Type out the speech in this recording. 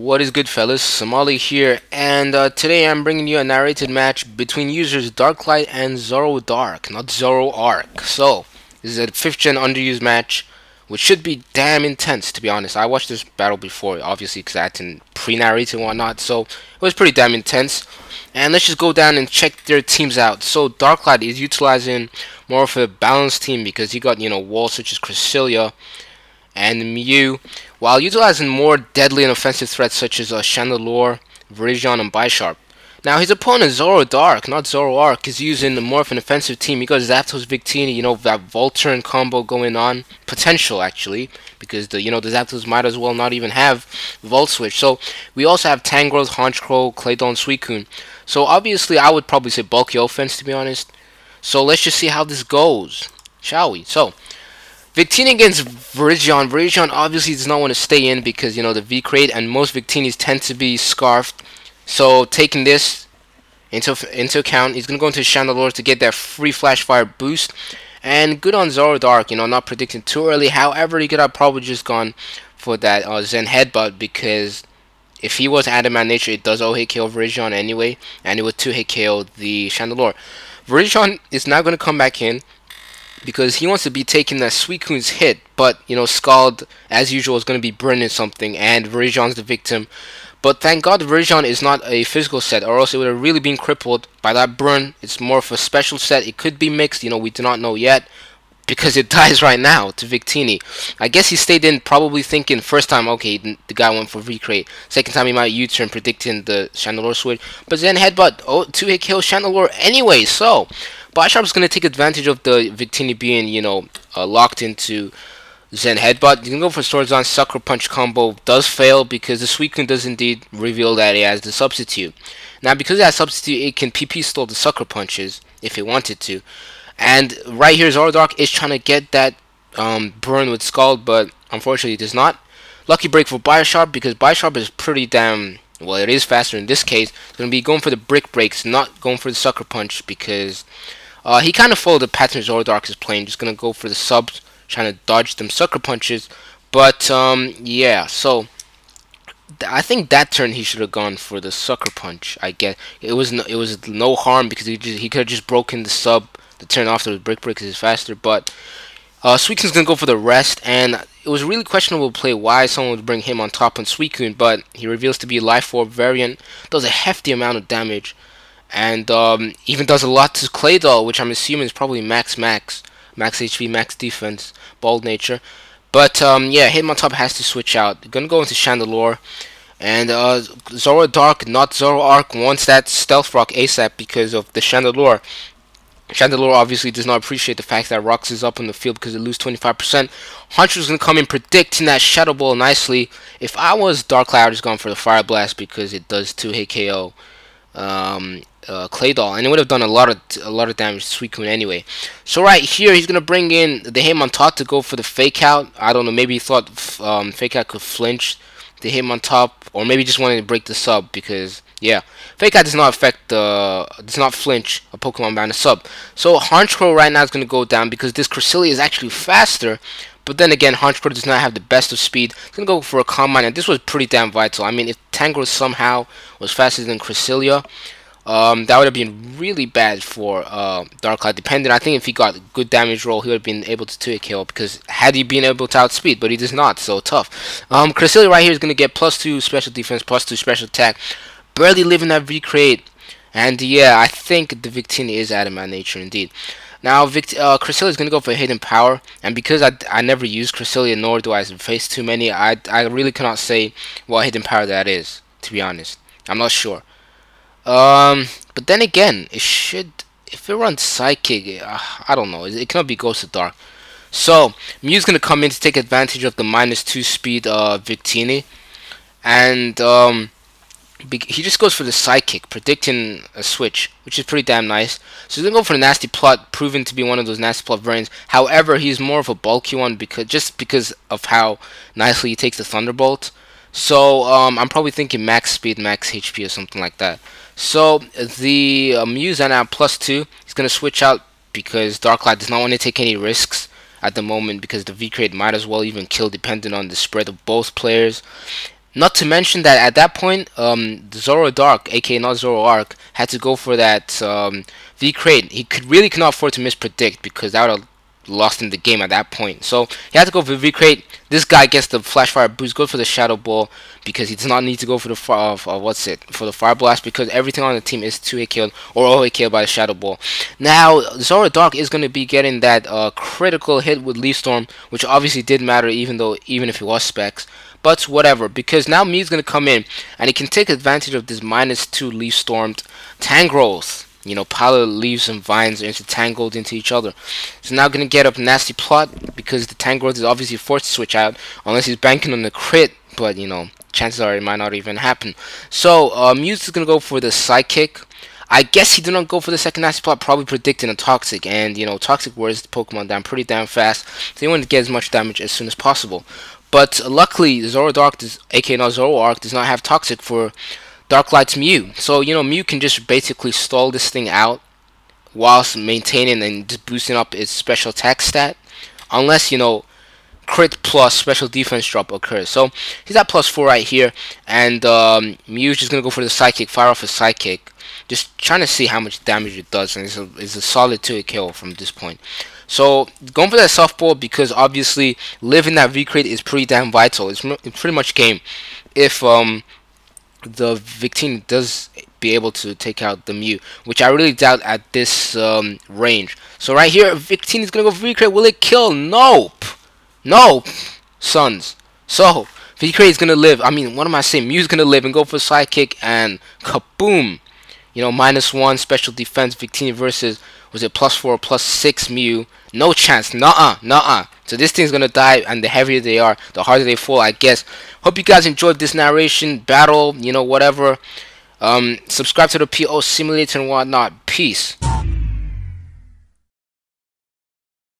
What is good, fellas? SOMALIA here, and today I'm bringing you a narrated match between users Darklight and ZoroDark, not ZoroArk. So, this is a 5th gen underused match, which should be damn intense, to be honest. I watched this battle before, obviously, because I had to pre-narrate and whatnot, so it was pretty damn intense. And let's just go down and check their teams out. So, Darklight is utilizing more of a balanced team because he got, walls such as Cresselia and Mew, while utilizing more deadly and offensive threats such as Chandelure, Virizion, and Bisharp. Now, his opponent, ZoroDark, not ZoroArk, is using more of an offensive team. He got Zapdos, Victini, that Volturn combo going on. Potential, actually, because the Zapdos might as well not even have Volt Switch. So, we also have Tangrowth, Honchkrow, Claydol, and Suicune. So, obviously, I would probably say bulky offense, to be honest. So, let's just see how this goes, shall we? So, Victini against Virizion. Virizion obviously does not want to stay in because, the V-Crate, and most Victinis tend to be scarfed. So, taking this into account, he's going to go into Chandelure to get that free Flash Fire boost. And good on ZoroDark, not predicting too early. However, he could have probably just gone for that Zen Headbutt because if he was Adamant Nature, it does hit KO Virizion anyway. And it would 2-hit KO the Chandelure. Virizion is now going to come back in because he wants to be taking that Suicune's hit, but Scald as usual is going to be burning something, and Virizion's the victim. But thank God Virizion is not a physical set, or else it would have really been crippled by that burn. It's more of a special set. It could be mixed, we do not know yet, because it dies right now to Victini. I guess he stayed in probably thinking first time, okay, the guy went for V-Crate. Second time he might U-turn predicting the Chandelure switch. But then Headbutt, 2-hit kill Chandelure anyway. So, Bisharp is going to take advantage of the Victini being, locked into Zen Headbutt. You can go for Swords-On. Sucker Punch combo does fail because the Suicune does indeed reveal that it has the substitute. Now, because it has substitute, it can PP stall the Sucker Punches if it wanted to. And right here, ZoroDark is trying to get that burn with Scald, but unfortunately it does not. Lucky break for Bisharp because Bisharp is pretty damn, well, it is faster in this case. It's going to be going for the Brick Breaks, not going for the Sucker Punch because he kind of followed the pattern ZoroDark is playing. Just going to go for the subs, trying to dodge them Sucker Punches. But, yeah, so I think that turn he should have gone for the Sucker Punch. I guess it was no harm because he could have just broken the sub. The turn after the Brick Break is faster, but Suicune's gonna go for the rest, and it was really questionable play why someone would bring him on top on Suicune, but he reveals to be a Life Orb variant, does a hefty amount of damage, and even does a lot to Claydol, which I'm assuming is probably max HP, max defense, Bald Nature. But yeah, him on top has to switch out. Gonna go into Chandelure, and ZoroDark, not ZoroArk, wants that Stealth Rock ASAP because of the Chandelure. Chandelure obviously does not appreciate the fact that Rocks is up on the field because it loses 25%. Hunter's going to come in predicting that Shadow Ball nicely. If I was Darklight, I would just gone for the Fire Blast because it does 2-hit KO Claydol, and it would have done a lot of damage to Suicune anyway. So right here, he's going to bring in the Hitmontop to go for the Fake Out. I don't know, maybe he thought Fake Out could flinch the Hitmontop, or maybe just wanted to break the sub because, yeah, Fake Out does not flinch a Pokemon behind a sub. So Honchkrow right now is going to go down because this Cresselia is actually faster. But then again, Honchkrow does not have the best of speed. It's going to go for a Calm Mind, and this was pretty damn vital. I mean, if Tangrowth somehow was faster than Cresselia, that would have been really bad for Darklight. Depending, I think if he got a good damage roll, he would have been able to 2-hit KO because had he been able to outspeed, but he does not, so tough. Cresselia right here is going to get +2 special defense, +2 special attack. Barely living that V-Crate, and yeah, I think the Victini is Adamant Nature indeed. Now, Cresselia is going to go for Hidden Power, and because I never use Cresselia, nor do I face too many, I really cannot say what Hidden Power that is, to be honest. I'm not sure. But then again, it should, if it runs Psychic, I don't know, it cannot be Ghost of Dark. So, Mew's going to come in to take advantage of the -2 speed Victini, and he just goes for the Psychic, predicting a switch, which is pretty damn nice. So he's going to go for the Nasty Plot, proven to be one of those Nasty Plot variants. However, he's more of a bulky one because of how nicely he takes the Thunderbolt. So I'm probably thinking max speed, max HP or something like that. So the Mew's are now +2. He's going to switch out because Darklight does not want to take any risks at the moment because the V-Crate might as well even kill depending on the spread of both players. Not to mention that at that point, ZoroDark, aka not ZoroArk, had to go for that V crate. He really could not afford to mispredict because that would have lost him the game at that point. So he had to go for V crate. This guy gets the flash fire boost, goes for the shadow ball because he does not need to go for the for the fire blast because everything on the team is 2-hit killed or all-hit killed by the shadow ball. Now ZoroDark is going to be getting that critical hit with Leaf Storm, which obviously did matter even if it was specs. But whatever, because now Mew's going to come in and he can take advantage of this -2 Leaf Stormed Tangrowth. You know, pile of leaves and vines are intertangled into each other. So now going to get up nasty plot because the Tangrowth is obviously forced to switch out unless he's banking on the crit. But, you know, chances are it might not even happen. So, Mew's is going to go for the Psychic. I guess he did not go for the second nasty plot, probably predicting a Toxic. And, you know, Toxic wears the Pokemon down pretty damn fast. So he wanted to get as much damage as soon as possible. But luckily, ZoroDark, aka not ZoroArk, does not have Toxic for Darklight's Mew. So, you know, Mew can just basically stall this thing out whilst maintaining and just boosting up its special attack stat. Unless, you know, crit plus special defense drop occurs. So, he's at +4 right here. And Mew's just going to go for the Psychic, fire off a Psychic. Just trying to see how much damage it does. And it's a solid 2-hit kill from this point. So, going for that softball because obviously living that V-Crate is pretty damn vital. It's pretty much game. If the Victini does be able to take out the Mew, which I really doubt at this range. So right here, Victini is going to go for V-Crate. Will it kill? Nope. Nope, sons. So, V-Crate is going to live. I mean, what am I saying? Mew's going to live and go for Sidekick and kaboom. You know, -1 special defense Victini versus, was it +4, +6 Mew? No chance. Nuh-uh. So this thing's gonna die, and the heavier they are, the harder they fall, I guess. Hope you guys enjoyed this narration, battle, you know, whatever. Subscribe to the PO Simulator and whatnot. Peace.